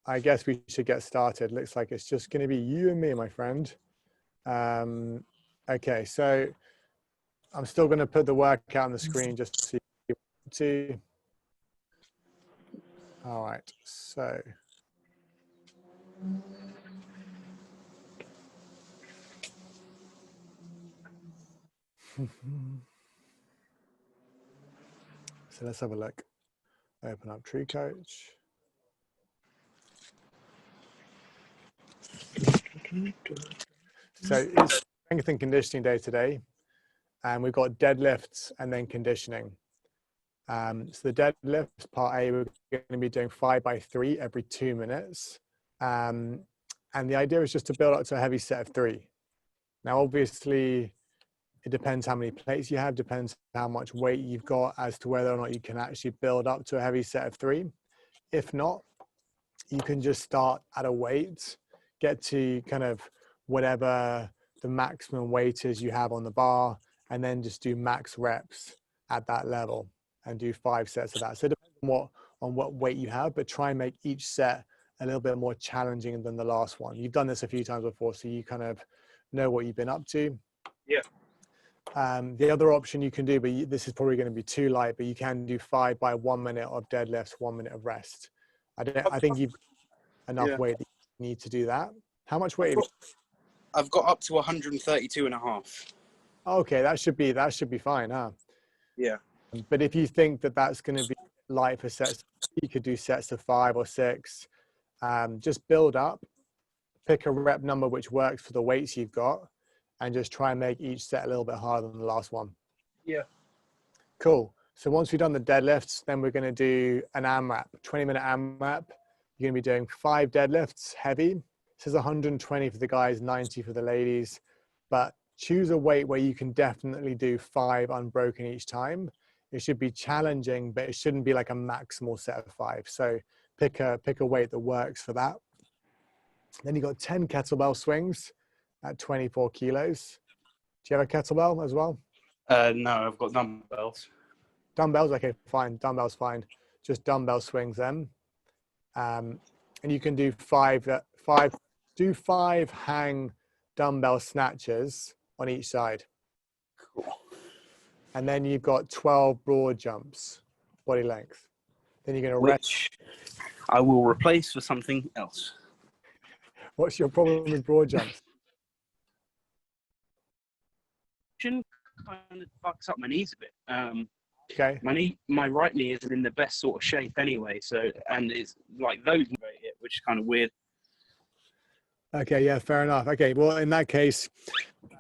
I guess we should get started. Looks like it's just going to be you and me, my friend. Okay, so I'm still going to put the workout on the screen just to see you to. All right, so. So let's have a look. Open up Tree Coach. So it's strength and conditioning day today, and we've got deadlifts and then conditioning. So the deadlifts part A, we're going to be doing 5 by 3 every 2 minutes. And the idea is just to build up to a heavy set of 3. Now, obviously, it depends how many plates you have, depends how much weight you've got as to whether or not you can actually build up to a heavy set of 3. If not, you can just start at a weight, get to kind of whatever the maximum weight is you have on the bar, and then just do max reps at that level and do 5 sets of that. So it depends on what weight you have, but try and make each set a little bit more challenging than the last one. You've done this a few times before, so you kind of know what you've been up to. Yeah. The other option you can do, but this is probably going to be too light, but you can do 5 by 1 minute of deadlifts, 1 minute of rest. I think you've enough weight that you need to do that. How much weight? I've got up to 132.5. Okay, that should be fine, huh? Yeah. But if you think that that's going to be light for sets, you could do sets of 5 or 6. Just build up, pick a rep number which works for the weights you've got, and just try and make each set a little bit harder than the last one. Yeah. Cool. So once we've done the deadlifts, then we're going to do an AMRAP, 20-minute AMRAP. You're going to be doing 5 deadlifts, heavy. This is 120 for the guys, 90 for the ladies. But choose a weight where you can definitely do 5 unbroken each time. It should be challenging, but it shouldn't be like a maximal set of 5. So pick a weight that works for that. Then you've got 10 kettlebell swings at 24 kilos. Do you have a kettlebell as well? No, I've got dumbbells. Dumbbells, okay, fine. Dumbbells, fine. Just dumbbell swings then. And you can do 5 hang dumbbell snatches on each side. Cool. And then you've got 12 broad jumps, body length. Then you're going to rest. Which I will replace for something else. What's your problem with broad jumps? Kind of fucks up my knees a bit. Okay. My right knee isn't in the best sort of shape anyway. So, and it's like those, which is kind of weird. Okay, yeah, fair enough. Okay, well, in that case,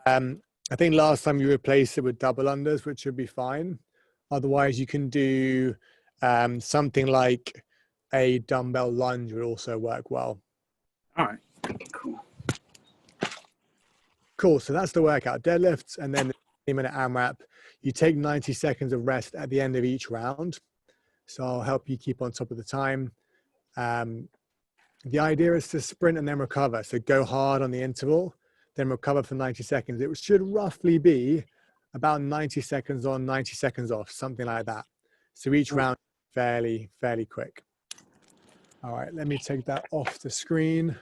I think last time you replaced it with double unders, which should be fine. Otherwise, you can do something like a dumbbell lunge would also work well. All right, cool. Cool, so that's the workout. Deadlifts and then the 20-minute AMRAP. You take 90 seconds of rest at the end of each round. So I'll help you keep on top of the time. The idea is to sprint and then recover. So go hard on the interval, then recover for 90 seconds. It should roughly be about 90 seconds on, 90 seconds off, something like that. So each round fairly quick. All right, let me take that off the screen.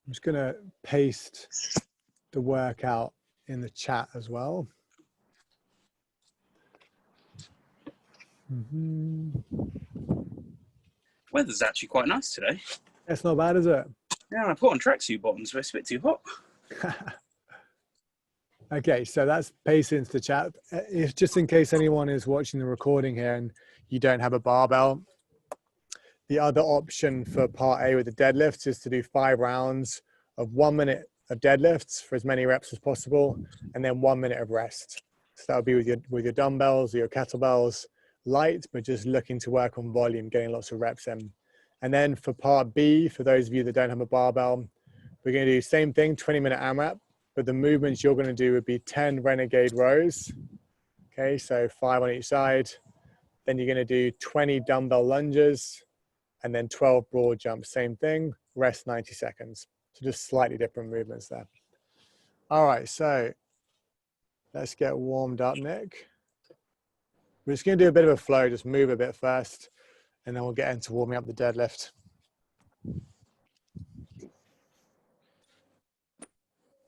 I'm just gonna paste the workout in the chat as well. Weather's actually quite nice today. That's not bad, is it? Yeah, I put on tracksuit bottoms, but it's a bit too hot. Okay, so that's pasted into the chat. If just in case anyone is watching the recording here and you don't have a barbell, the other option for part A with the deadlifts is to do 5 rounds of 1 minute of deadlifts for as many reps as possible, and then 1 minute of rest. So that would be with your dumbbells or your kettlebells, light, but just looking to work on volume, getting lots of reps in. And then for part B, for those of you that don't have a barbell, we're going to do same thing, 20-minute AMRAP, but the movements you're going to do would be 10 renegade rows. Okay, so 5 on each side. Then you're going to do 20 dumbbell lunges and then 12 broad jumps, same thing, rest 90 seconds. So just slightly different movements there. All right, so let's get warmed up, Nick. We're just going to do a bit of a flow, just move a bit first. and then we'll get into warming up the deadlift.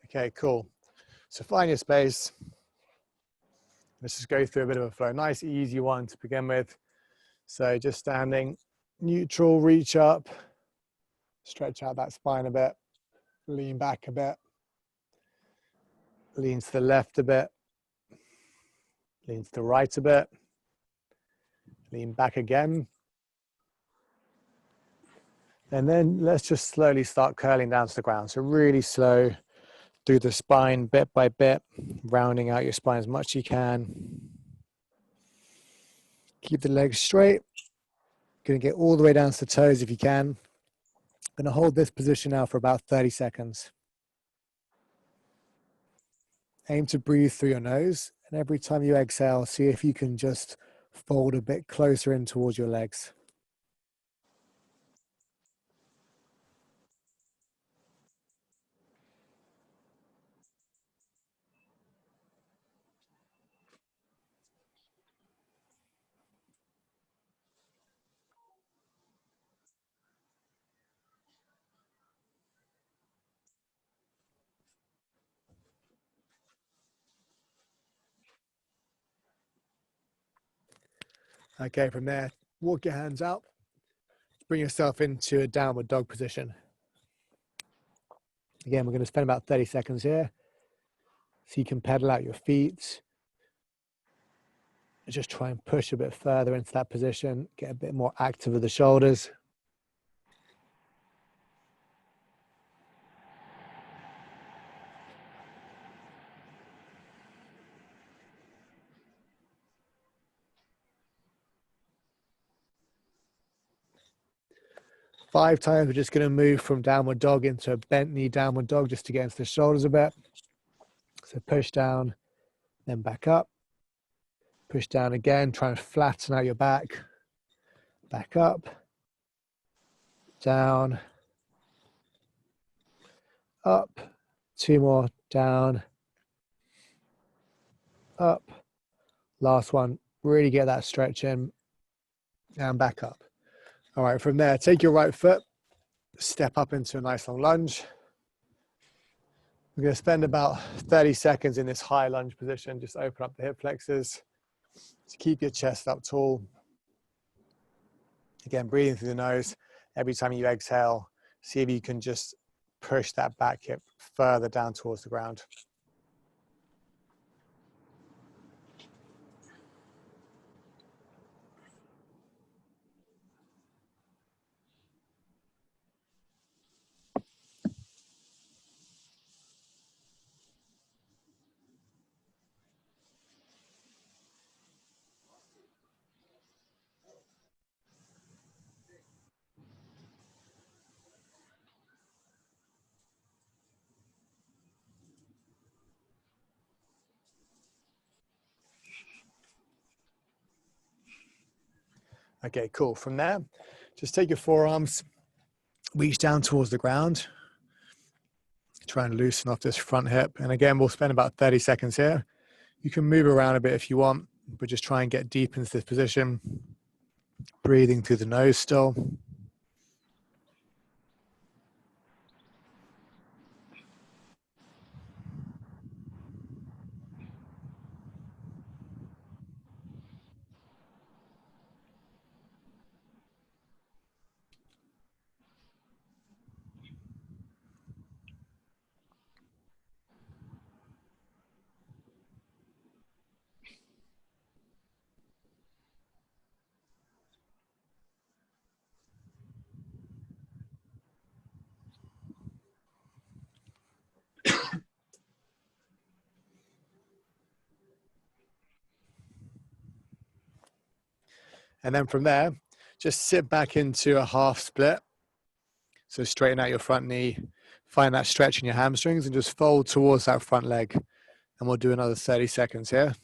Okay, cool. So find your space. Let's just go through a bit of a flow. Nice, easy one to begin with. So just standing neutral, reach up, stretch out that spine a bit, lean back a bit, lean to the left a bit, lean to the right a bit, lean back again. And then let's just slowly start curling down to the ground. So really slow through the spine, bit by bit, rounding out your spine as much as you can. Keep the legs straight. Going to get all the way down to the toes if you can. Going to hold this position now for about 30 seconds. Aim to breathe through your nose, and every time you exhale, see if you can just fold a bit closer in towards your legs. Okay, from there, walk your hands out. Bring yourself into a downward dog position. Again, we're going to spend about 30 seconds here. So you can pedal out your feet. Just try and push a bit further into that position. Get a bit more active with the shoulders. Five times, we're just going to move from downward dog into a bent knee downward dog just to get into the shoulders a bit. So push down, then back up. Push down again, try and flatten out your back. Back up, down, up, two more, down, up. Last one, really get that stretch in, and back up. All right, from there, take your right foot, step up into a nice long lunge. We're going to spend about 30 seconds in this high lunge position. Just open up the hip flexors to keep your chest up tall. Again, breathing through the nose. Every time you exhale, see if you can just push that back hip further down towards the ground. Okay, cool. From there, just take your forearms, reach down towards the ground. Try and loosen off this front hip. And again, we'll spend about 30 seconds here. You can move around a bit if you want, but just try and get deep into this position. Breathing through the nose still. And then from there, just sit back into a half split. So straighten out your front knee, find that stretch in your hamstrings and just fold towards that front leg. And we'll do another 30 seconds here.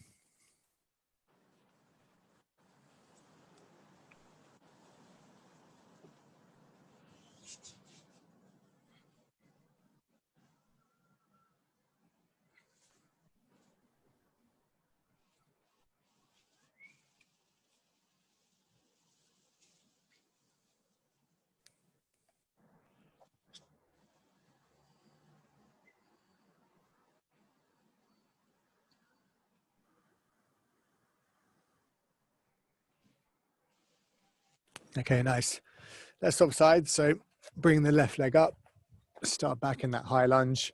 Okay, nice. Let's swap sides. So bring the left leg up, start back in that high lunge,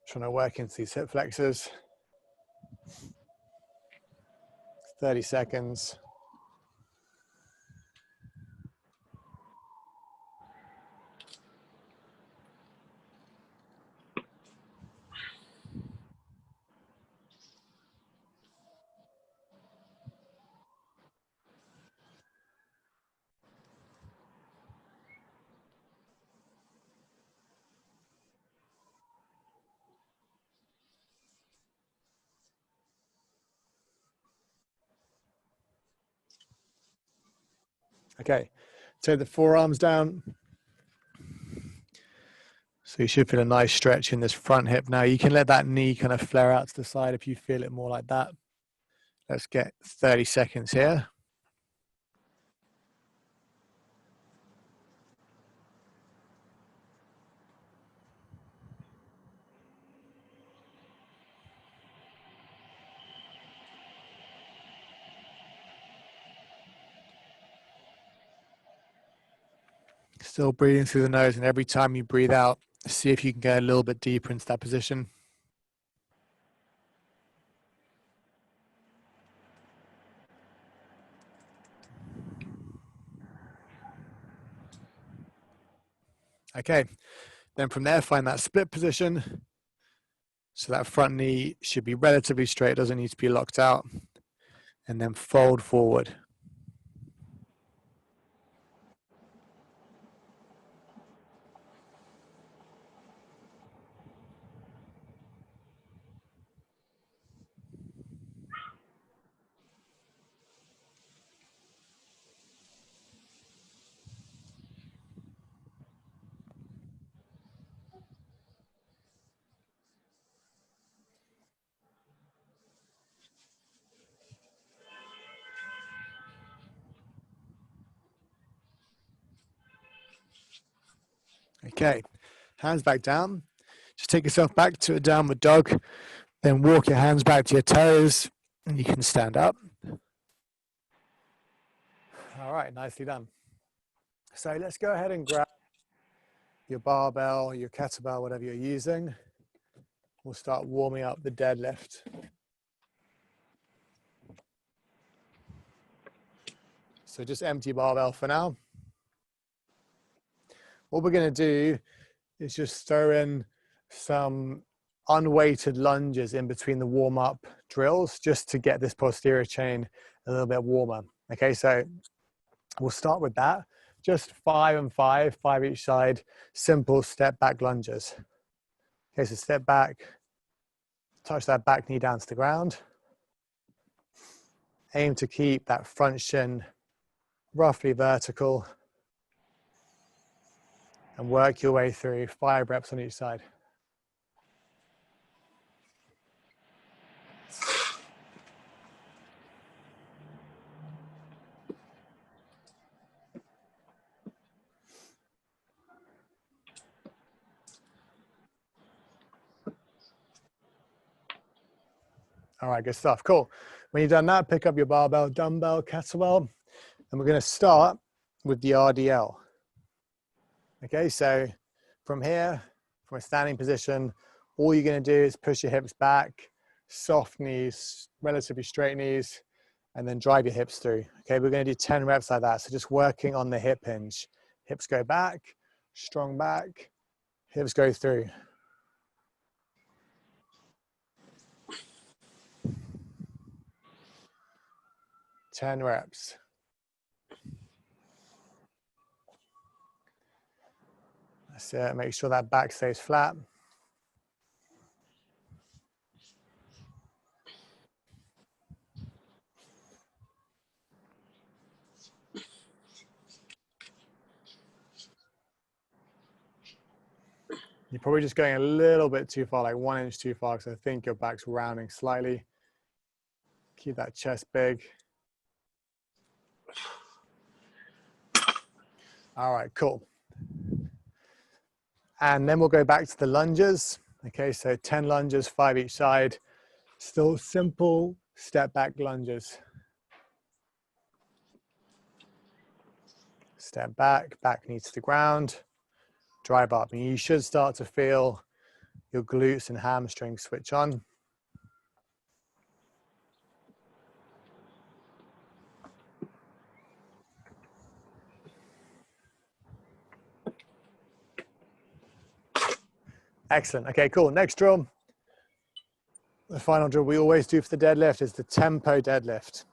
trying to work into these hip flexors. 30 seconds. Okay, take the forearms down. So you should feel a nice stretch in this front hip. Now you can let that knee kind of flare out to the side if you feel it more like that. Let's get 30 seconds here. Still breathing through the nose, and every time you breathe out, see if you can get a little bit deeper into that position. Okay, then from there, find that split position. So that front knee should be relatively straight, doesn't need to be locked out. And then fold forward. Okay, hands back down. Just take yourself back to a downward dog. Then walk your hands back to your toes, and you can stand up. All right, nicely done. So let's go ahead and grab your barbell, your kettlebell, whatever you're using. We'll start warming up the deadlift. So just empty barbell for now. What we're going to do is just throw in some unweighted lunges in between the warm-up drills just to get this posterior chain a little bit warmer. Okay, so we'll start with that. Just 5 and 5, 5 each side, simple step back lunges. Okay, so step back, touch that back knee down to the ground. Aim to keep that front shin roughly vertical and work your way through 5 reps on each side. All right, good stuff, cool. When you've done that, pick up your barbell, dumbbell, kettlebell, and we're gonna start with the RDL. Okay, so from here, from a standing position, all you're gonna do is push your hips back, soft knees, relatively straight knees, and then drive your hips through. Okay, we're gonna do 10 reps like that. So just working on the hip hinge. Hips go back, strong back, hips go through. Ten reps. That's it, make sure that back stays flat. You're probably just going a little bit too far, like 1 inch too far, because I think your back's rounding slightly. Keep that chest big. All right, cool. And then we'll go back to the lunges. Okay, so 10 lunges, 5 each side. Still simple step back lunges. Step back, back knee to the ground, drive up. And you should start to feel your glutes and hamstrings switch on. Excellent. Okay, cool. Next drill. The final drill we always do for the deadlift is the tempo deadlift.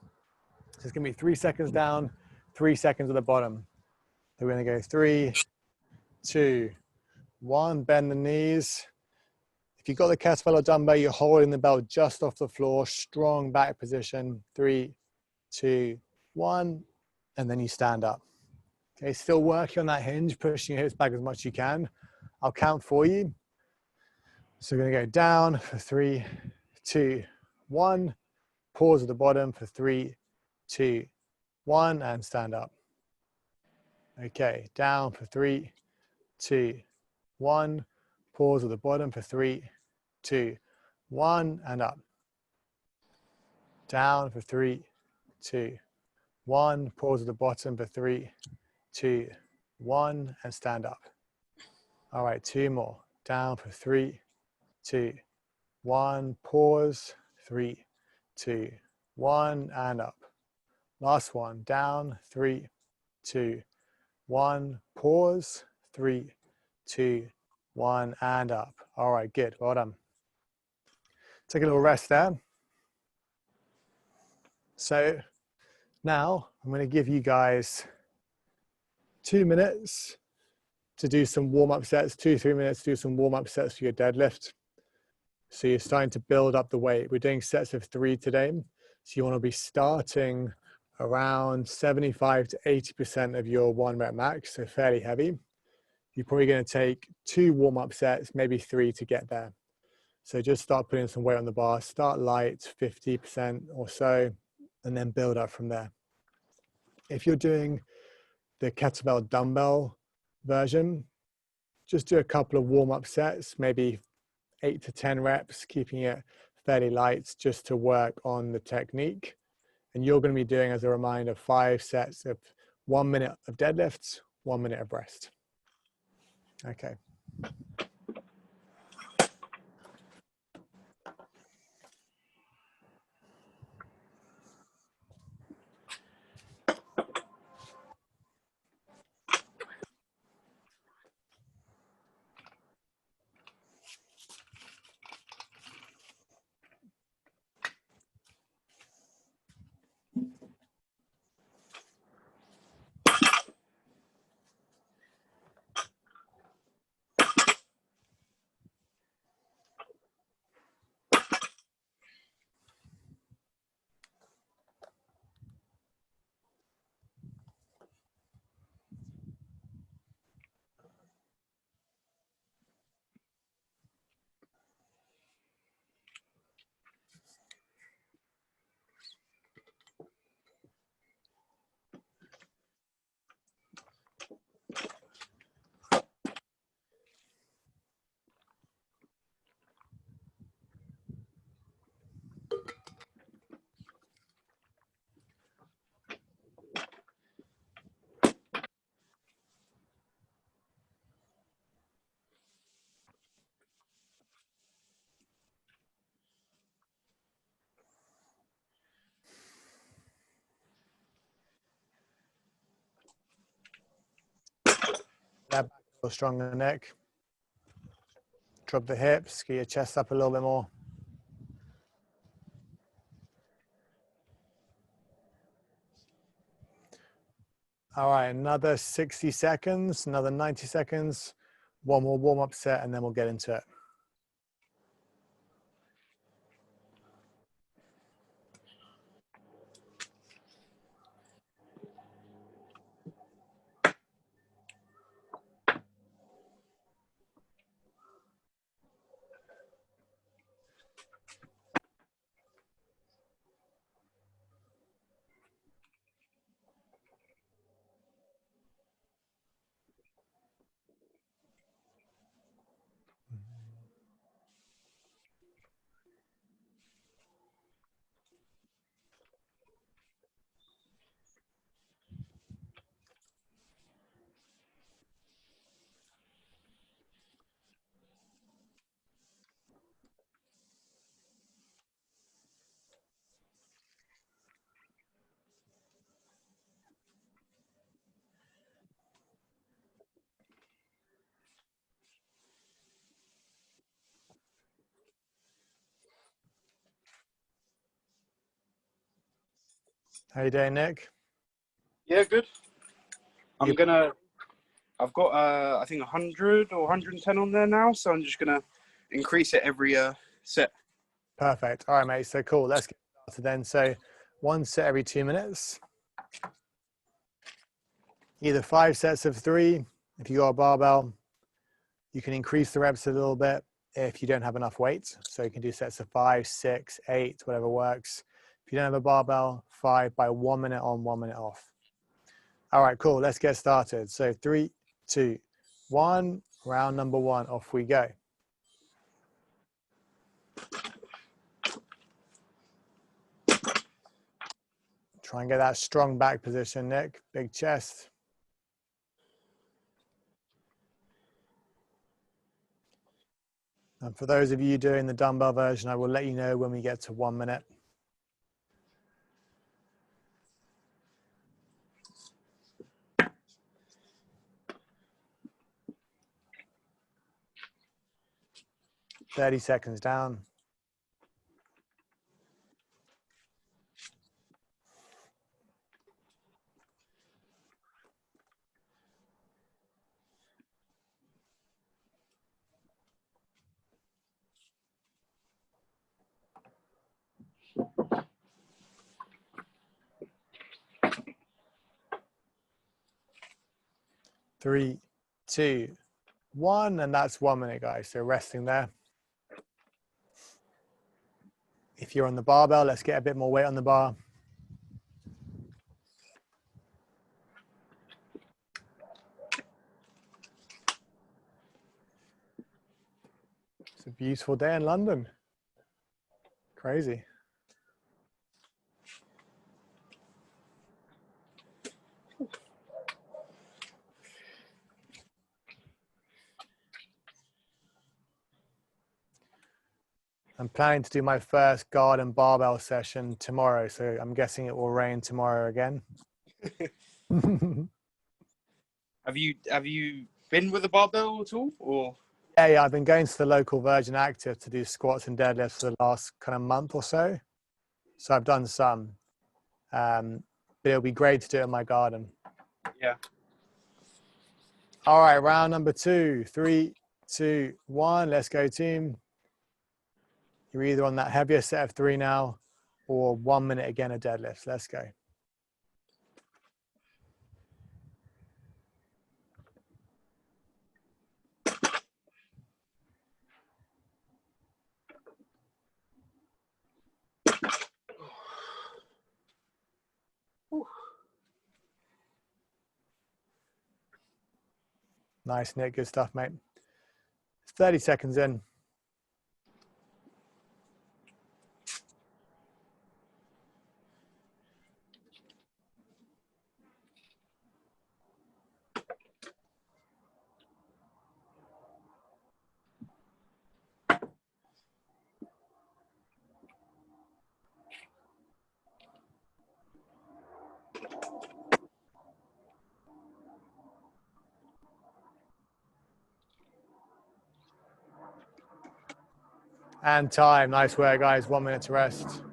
So it's going to be 3 seconds down, 3 seconds at the bottom. So we're going to go 3, 2, 1. Bend the knees. If you've got the kettlebell or dumbbell, you're holding the bell just off the floor. Strong back position. 3, 2, 1. And then you stand up. Okay, still working on that hinge, pushing your hips back as much as you can. I'll count for you. So we're going to go down for 3, 2, 1. Pause at the bottom for 3, 2, 1, and stand up. Okay, down for 3, 2, 1. Pause at the bottom for 3, 2, 1, and up. Down for 3, 2, 1. Pause at the bottom for 3, 2, 1, and stand up. All right, 2 more. Down for 3, 2, 1. Pause. 3, 2, 1, and up. Last one. Down. 3, 2, 1. Pause. 3, 2, 1, and up. All right, good. Well done. Take a little rest there. So now I'm going to give you guys 2 minutes to do some warm-up sets, 2-3 minutes to do some warm-up sets for your deadlift. So you're starting to build up the weight. We're doing sets of 3 today. So you want to be starting around 75 to 80% of your 1 rep max, so fairly heavy. You're probably going to take 2 warm-up sets, maybe 3 to get there. So just start putting some weight on the bar, start light, 50% or so, and then build up from there. If you're doing the kettlebell dumbbell version, just do a couple of warm-up sets, maybe 8 to 10 reps, keeping it fairly light just to work on the technique. And you're going to be doing, as a reminder, 5 sets of 1 minute of deadlifts, 1 minute of rest. Okay. That back a little stronger neck. Drop the hips, get your chest up a little bit more. All right, another 60 seconds, another 90 seconds, 1 more warm-up set, and then we'll get into it. How you doing, Nick? Yeah, good. You- I've got I think 100 or 110 on there now, so I'm just gonna increase it every set. Perfect. All right, mate. So cool. Let's get started then. So 1 set every 2 minutes. Either 5 sets of 3. If you got a barbell, you can increase the reps a little bit if you don't have enough weight. So you can do sets of 5, 6, 8, whatever works. If you don't have a barbell, 5 by 1 minute on, 1 minute off. All right, cool. Let's get started. So 3, 2, 1. Round number 1. Off we go. Try and get that strong back position, Nick. Big chest. And for those of you doing the dumbbell version, I will let you know when we get to 1 minute. $30 down. Three, 2, 1, and that's 1 minute, guys. So resting there. If you're on the barbell, let's get a bit more weight on the bar. It's a beautiful day in London. Crazy. I'm planning to do my first garden barbell session tomorrow, so I'm guessing it will rain tomorrow again. Have you been with a barbell at all, or? Yeah, I've been going to the local Virgin Active to do squats and deadlifts for the last kind of month or so. So I've done some, but it'll be great to do it in my garden. Yeah. All right, round number 2, 3, 2, 1. Let's go, team. You're either on that heavier set of 3 now, or 1 minute again of deadlifts. Let's go. Nice, Nick. Good stuff, mate. 30 seconds in. And time. Nice work, guys. 1 minute to rest.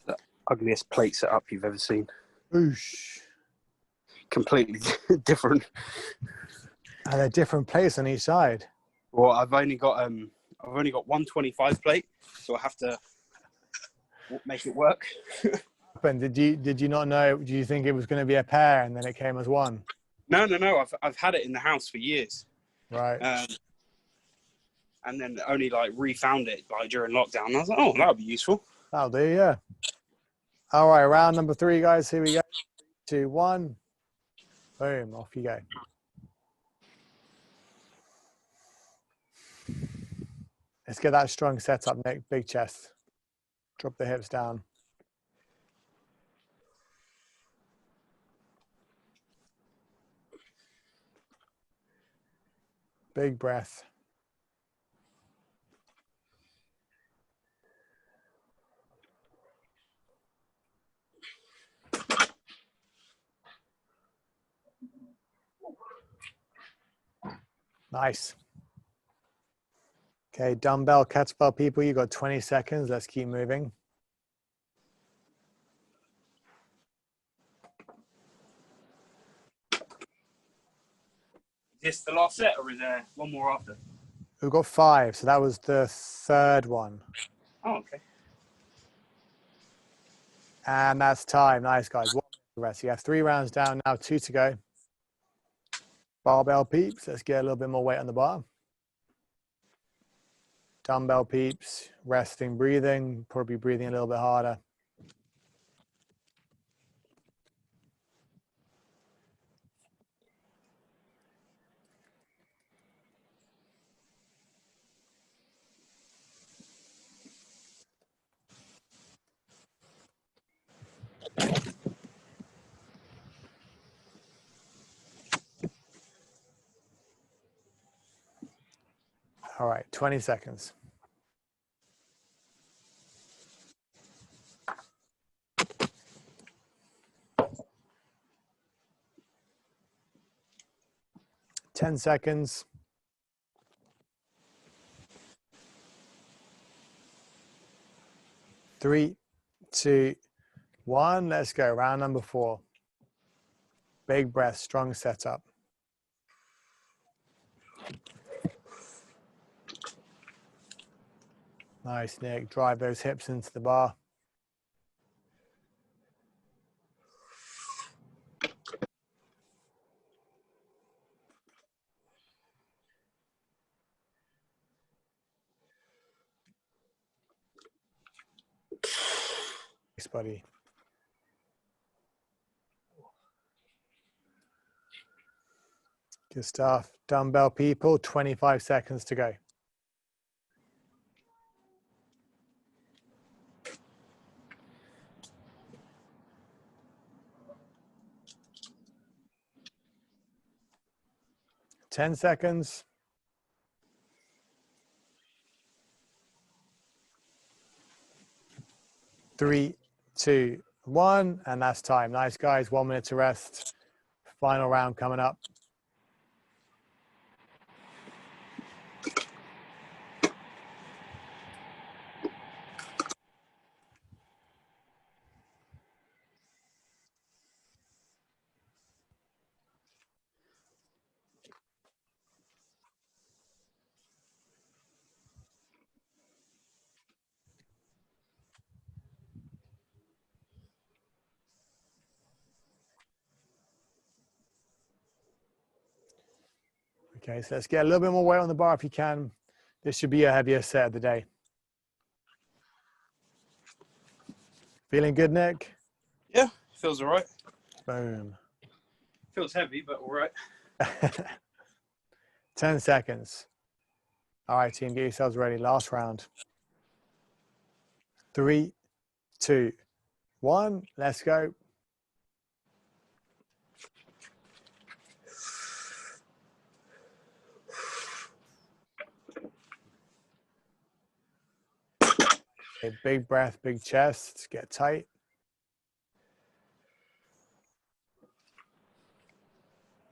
The ugliest plate setup you've ever seen. Oosh. Completely different. And they're different plates on each side. Well, I've only got 125 plate, so I have to make it work. And did you not know? Do you think it was going to be a pair and then it came as one? No. I've had it in the house for years. Right. And then only like refound it like during lockdown. And I was like, oh, that would be useful. That'll do, yeah. All right, round number 3, guys. Here we go. 2, 1. Boom, off you go. Let's get that strong setup, Nick. Big chest. Drop the hips down. Big breath. Nice. Okay, dumbbell, kettlebell people, you got 20 seconds. Let's keep moving. Is this the last set or is there one more after? We've got 5, so that was the 3rd one. Oh, okay. And that's time. Nice, guys. 1 rest. You have 3 rounds down now, 2 to go. Barbell peeps, let's get a little bit more weight on the bar. Dumbbell peeps, resting, breathing, probably breathing a little bit harder. All right, 20 seconds. Ten seconds. 3, 2, 1. Let's go. Round number 4. Big breath, strong setup. Nice, Nick. Drive those hips into the bar. Nice, buddy. Good stuff. Dumbbell people, 25 seconds to go. Ten seconds. 3, 2, 1, and that's time. Nice, guys. 1 minute to rest. Final round coming up. Okay, so let's get a little bit more weight on the bar if you can. This should be a heavier set of the day. Feeling good, Nick? Yeah, feels all right. Boom. Feels heavy, but all right. 10 seconds. All right, team, get yourselves ready. Last round. 3, 2, 1. Let's go. Okay, big breath, big chest. Get tight.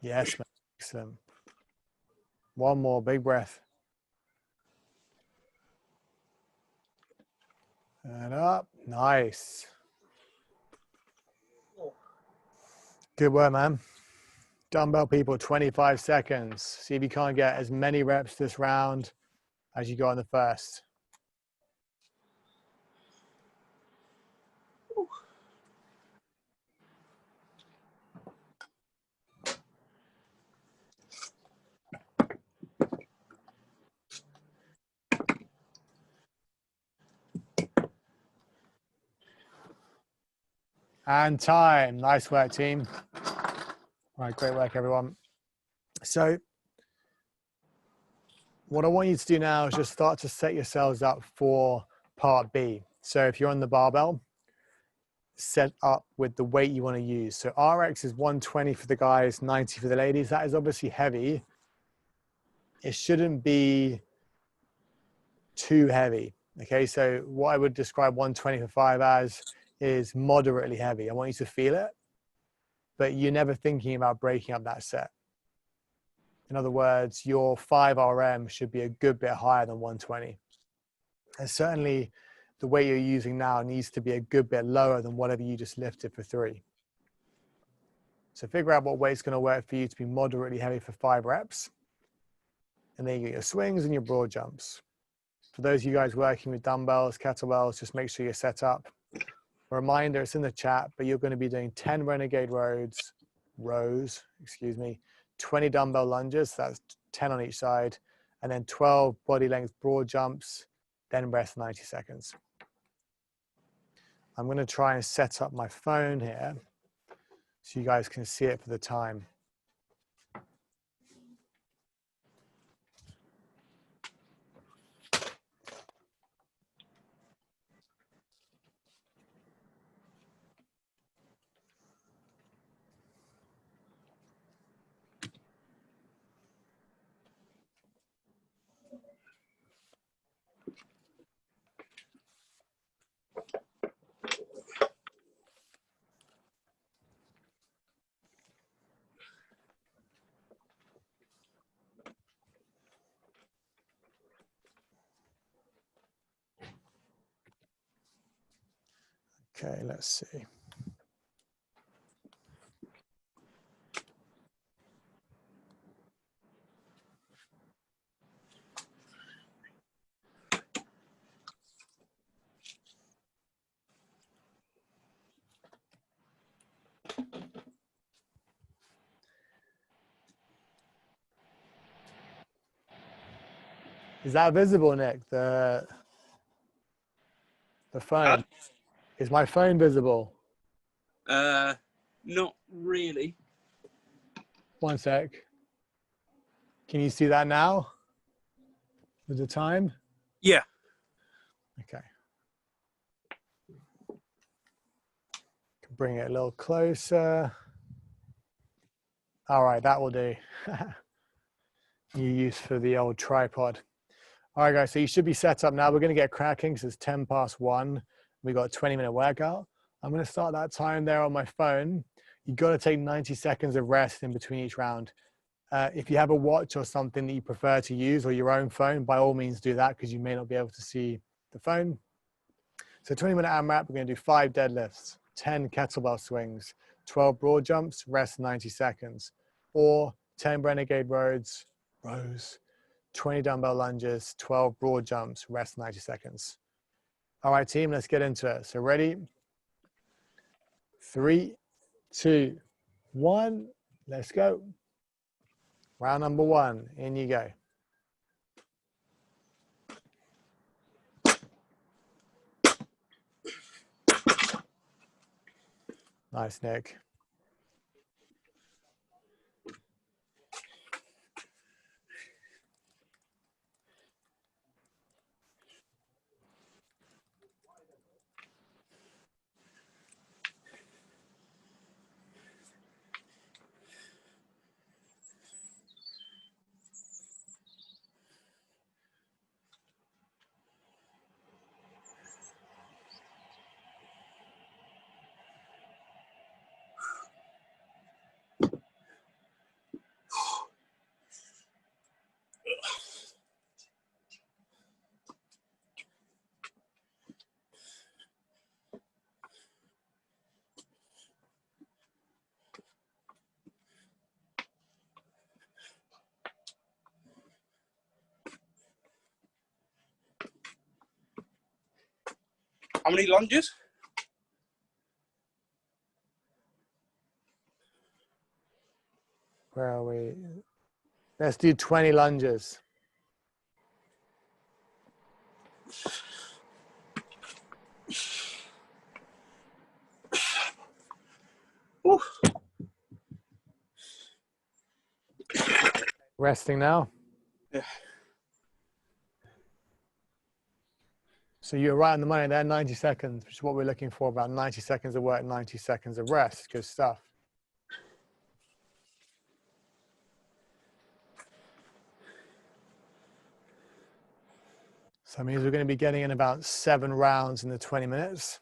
Yes, man. Excellent. One more big breath. And up. Nice. Good work, man. Dumbbell people, 25 seconds. See if you can't get as many reps this round as you got in the first. And time. Nice work, team. All right, great work, everyone. So what I want you to do now is just start to set yourselves up for part B. So if you're on the barbell, set up with the weight you want to use. So RX is 120 for the guys, 90 for the ladies. That is obviously heavy. It shouldn't be too heavy. Okay, so what I would describe 120 for 5 as is moderately heavy. I want you to feel it, but you're never thinking about breaking up that set. In other words, your 5 RM should be a good bit higher than 120. And certainly the weight you're using now needs to be a good bit lower than whatever you just lifted for 3. So figure out what weight's going to work for you to be moderately heavy for 5 reps. And then you get your swings and your broad jumps. For those of you guys working with dumbbells, kettlebells, just make sure you're set up. A reminder, it's in the chat, but you're going to be doing 10 renegade rows, 20 dumbbell lunges, so that's 10 on each side, and then 12 body length broad jumps, then rest 90 seconds. I'm going to try and set up my phone here so you guys can see it for the time. Okay, let's see. Is that visible, Nick? The phone? Is my phone visible? Not really. One sec. Can you see that now? With the time? Yeah. Okay. Can bring it a little closer. All right, that will do. You use for the old tripod. All right, guys, so you should be set up now. We're going to get cracking because it's 10 past 1. We got a 20-minute workout. I'm going to start that time there on my phone. You've got to take 90 seconds of rest in between each round. If you have a watch or something that you prefer to use or your own phone, by all means do that because you may not be able to see the phone. So 20-minute AMRAP, we're going to do 5 deadlifts, 10 kettlebell swings, 12 broad jumps, rest 90 seconds, or 10 renegade rows, 20 dumbbell lunges, 12 broad jumps, rest 90 seconds. All right, team, let's get into it. So ready? 3, 2, 1, let's go. Round number 1, in you go. Nice, Nick. How many lunges? Where are we? Let's do 20 lunges. Ooh. Resting now. Yeah. So you're right on the money there, 90 seconds, which is what we're looking for, about 90 seconds of work, 90 seconds of rest. Good stuff. So that means we're going to be getting in about 7 rounds in the 20 minutes.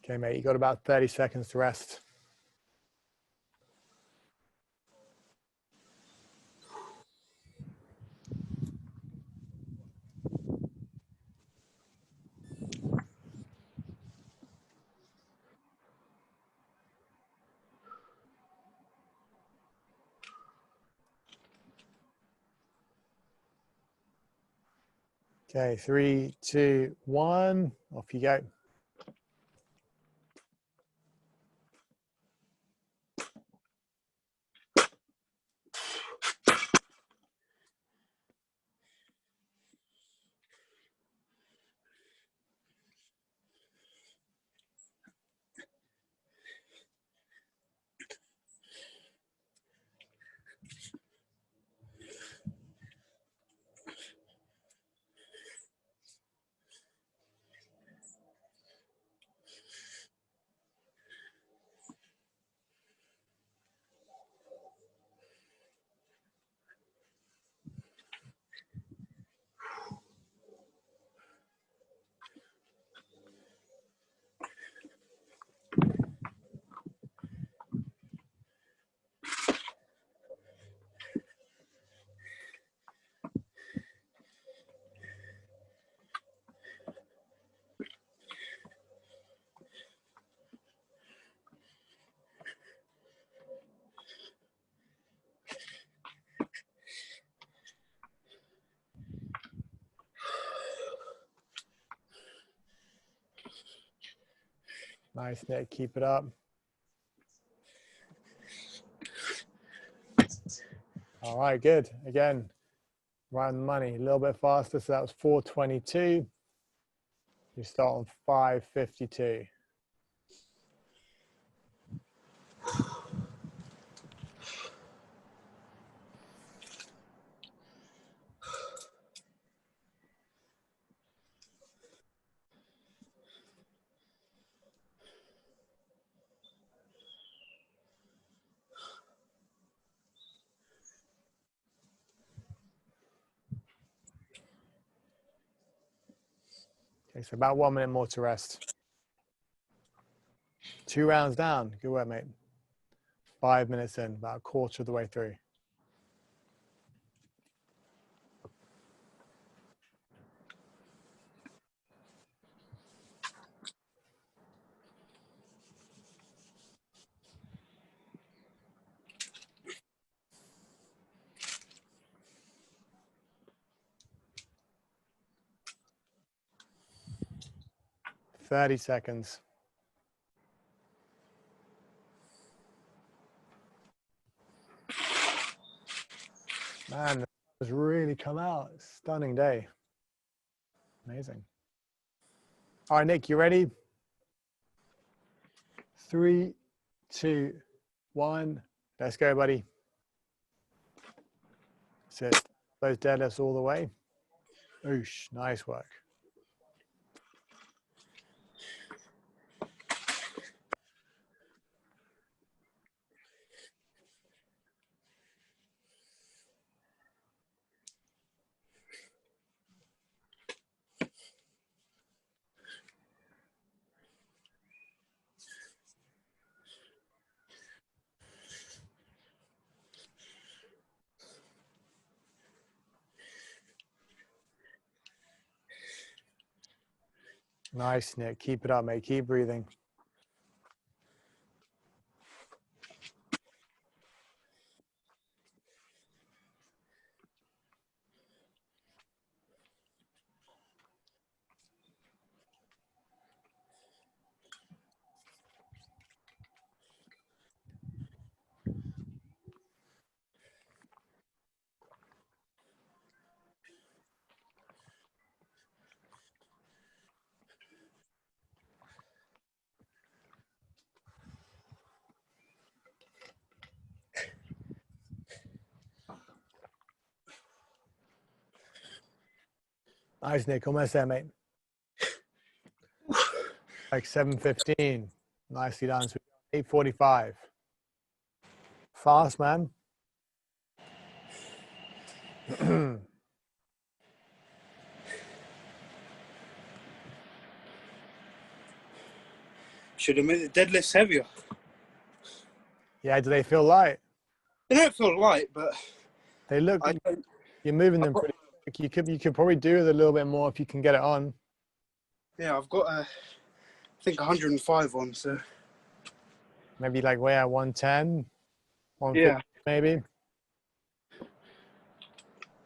Okay, mate, you got about 30 seconds to rest. Okay, 3, 2, 1, off you go. Nice, Nick, keep it up. All right, good. Again, right on the money, a little bit faster. So that was 422. You start on 552. Okay, so about 1 minute more to rest. 2 rounds down. Good work, mate. 5 minutes in, about a quarter of the way through. Thirty seconds. Man, that has really come out. Stunning day. Amazing. All right, Nick, you ready? 3, 2, 1. Let's go, buddy. Sit those deadlifts all the way. Oosh, nice work. Nice, Nick. Keep it up, mate. Keep breathing. Nice, Nick. Almost there, mate. Like 7:15. Nicely done. So 8:45. Fast, man. Should have made the deadlifts heavier. Yeah, do they feel light? They don't feel light, but They look, I don't. you're moving them pretty quick. You could probably do with a little bit more if you can get it on. Yeah, I've got I think 105 on, so Maybe like, where, 110, 150 yeah. maybe.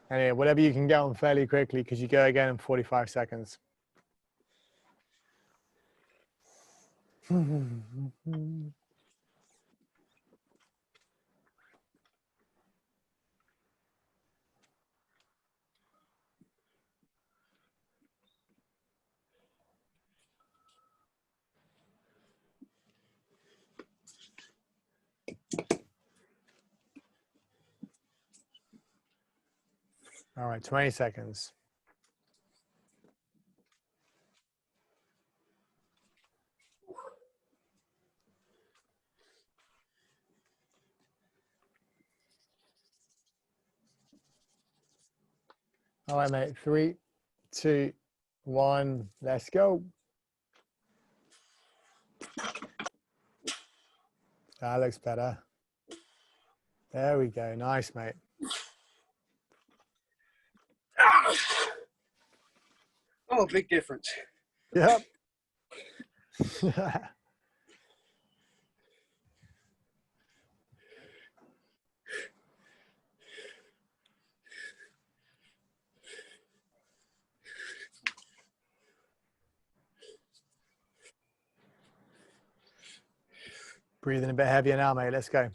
Anyway, whatever you can get on fairly quickly, because you go again in 45 seconds. All right, 20 seconds. All right, mate. 3, 2, 1. Let's go. That looks better. There we go. Nice, mate. Oh, big difference. Yep. Breathing a bit heavier now, mate. Let's go.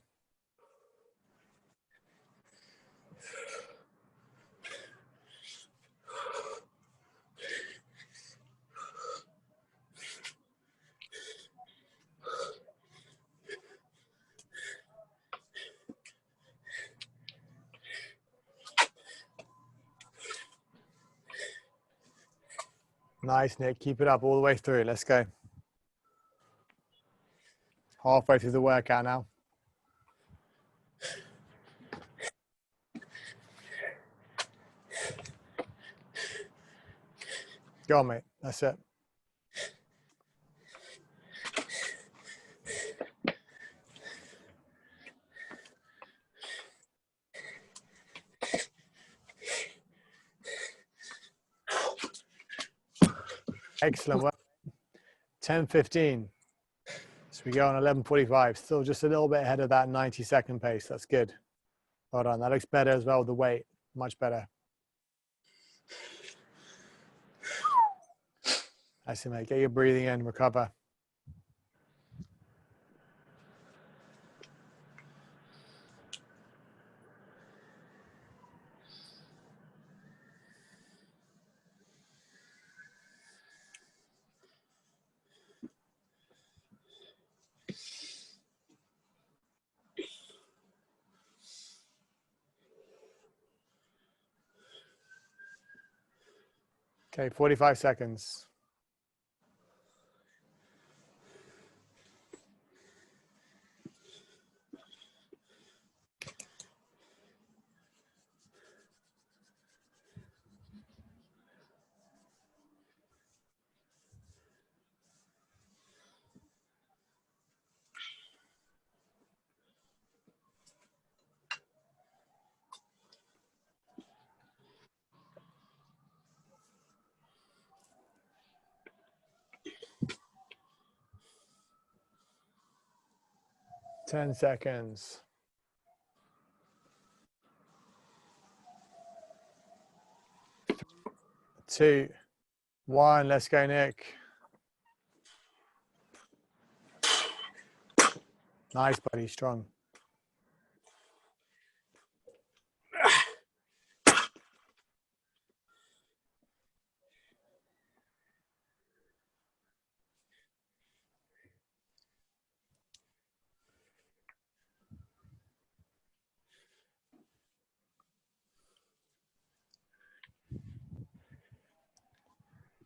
Nice, Nick. Keep it up all the way through. Let's go. Halfway through the workout now. Go on, mate. That's it. Excellent work. 10:15. So we go on 11:45. Still just a little bit ahead of that 90-second pace. That's good. Well done. That looks better as well with the weight. Much better. That's it, mate. Get your breathing in. Recover. Okay, 45 seconds. Ten seconds. 2, 1. Let's go, Nick. Nice, buddy. Strong.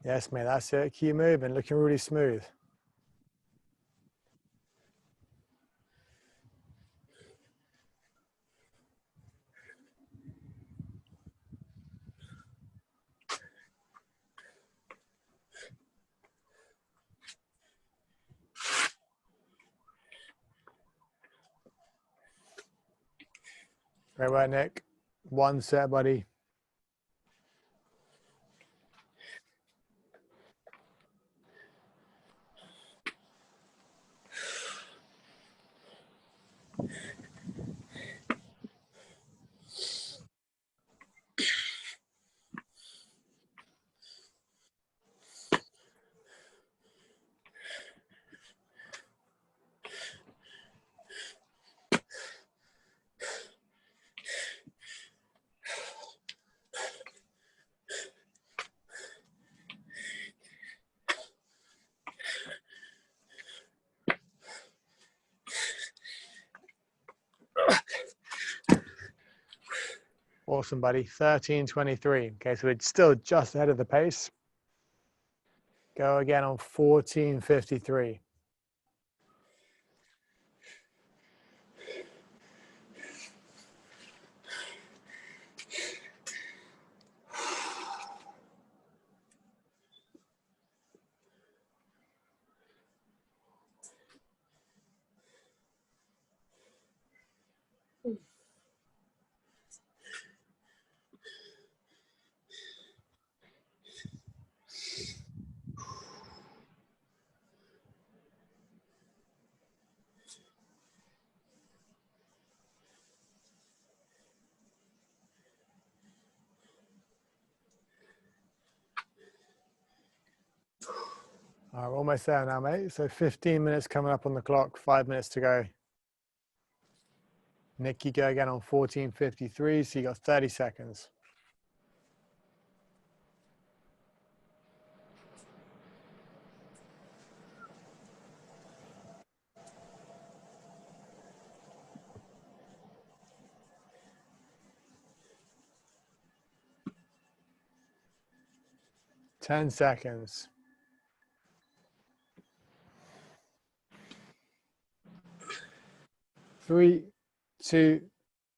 Yes, mate. That's it. Keep moving. Looking really smooth. Great work, Nick. One set, buddy. Awesome, buddy. 13:23. Okay, so it's still just ahead of the pace. Go again on 14:53. All right, we're almost there now, mate. So 15 minutes coming up on the clock, 5 minutes to go. Nick, you go again on 14:53, so you got 30 seconds. Ten seconds. 3, 2,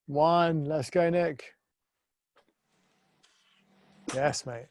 1. Let's go, Nick. Yes, mate.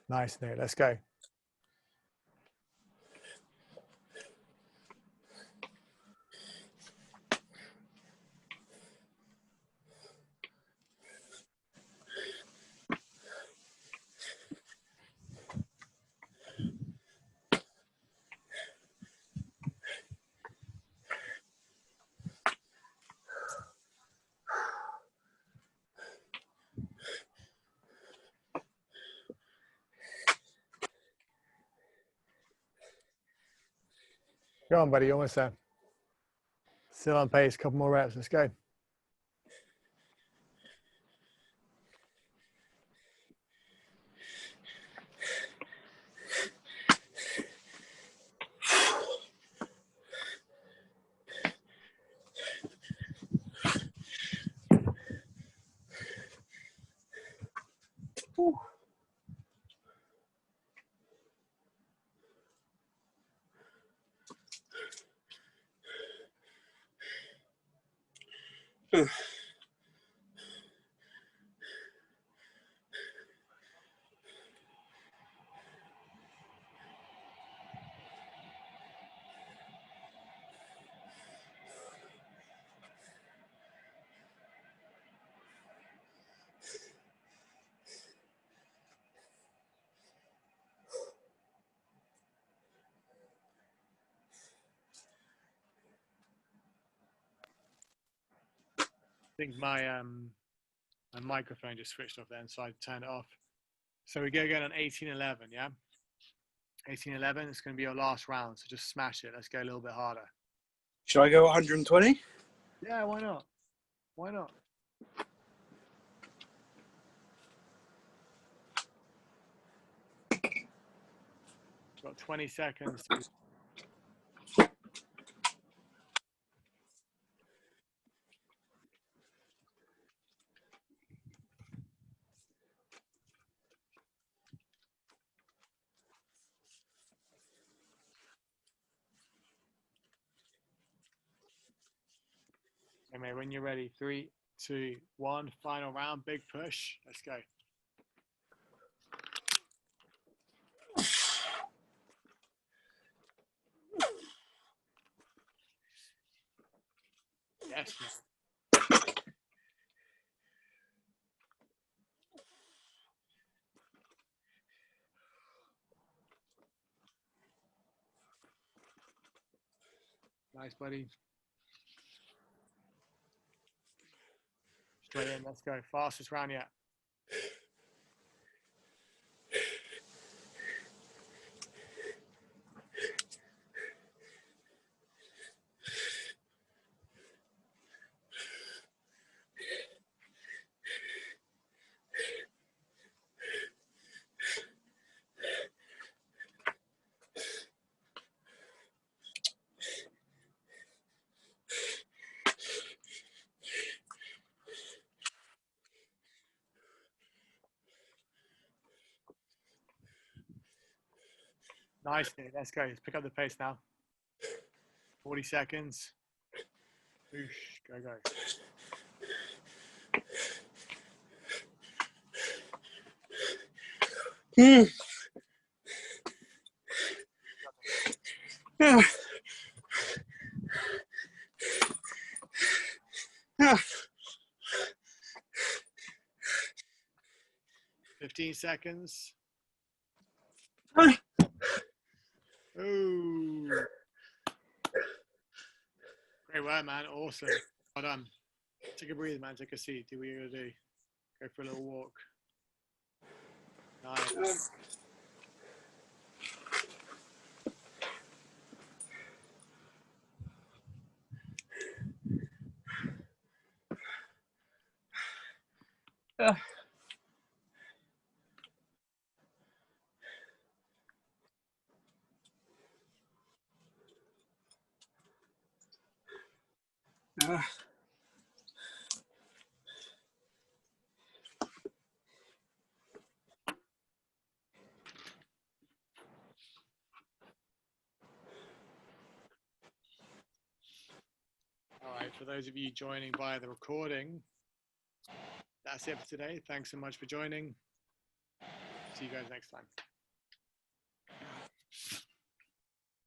Nice, Nick. Let's go. Go on, buddy. You're almost there. Still on pace. Couple more reps. Let's go. Whew. I think my microphone just switched off then, so I turned it off. So we go again on 18:11, yeah? 18:11, it's going to be your last round, so just smash it. Let's go a little bit harder. Should I go 120? Yeah, why not? Why not? Got 20 seconds. Okay, mate, when you're ready, 3, 2, 1, final round, big push. Let's go. Yes, mate. Nice, buddy. Straight in, let's go. Fastest round yet. Nice, dude. Let's go. Let's pick up the pace now. 40 seconds. Oosh, go, go. Yeah. 15 seconds. Ah. Ooh. Great work, man. Awesome. Well done. Take a breathe, man. Take a seat. Do what you're going to do. Go for a little walk. Nice. All right. For those of you joining via the recording, that's it for today. Thanks so much for joining. See you guys next time.